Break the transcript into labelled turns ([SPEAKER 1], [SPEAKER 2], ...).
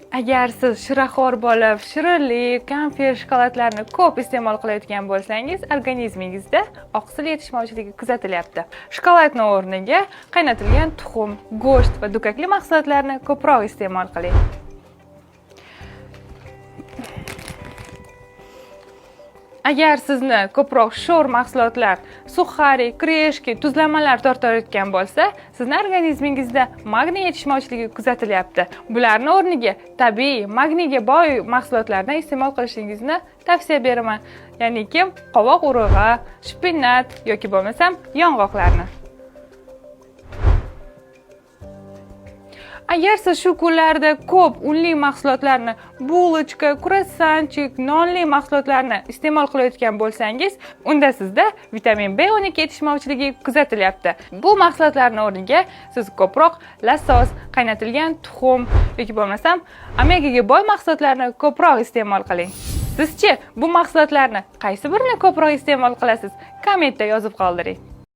[SPEAKER 1] Agar siz shiraxo'r bo'lib, shirinlik, konfet, shokoladlarni ko'p iste'mol qilayotgan bo'lsangiz, organizmingizda oqsil yetishmovchiligi kuzatilyapti. Shokoladning o'rniga qaynatilgan tuxum, go'sht va dukkakli mahsulotlarni ko'proq iste'mol qiling. Agar sizni ko'proq sho'r mahsulotlar, suxari, kreshki, tuzlamalar tortayotgan bo'lsa, sizning organizmingizda magniy yetishmovchiligi kuzatilyapti. Bularning o'rniga tabiiy magniyga boy mahsulotlarni iste'mol qilishingizni tavsiya beraman. Ya'ni qovoq urug'i, shpinat yoki bo'lmasam yong'oqlarni. Agar siz shu kunlarda ko'p unli mahsulotlarni, bulochka, kruassanchik, nonli mahsulotlarni iste'mol qilayotgan bo'lsangiz, unda sizda vitamin B12 yetishmovchiligi kuzatilyapti. Bu mahsulotlarning o'rniga siz ko'proq lasos, qaynatilgan tuxum yoki bo'lmasam omegaga boy mahsulotlarni ko'proq iste'mol qiling. Sizchi bu mahsulotlarni qaysi birini ko'proq iste'mol qilasiz? Kommentda yozib qoldiring.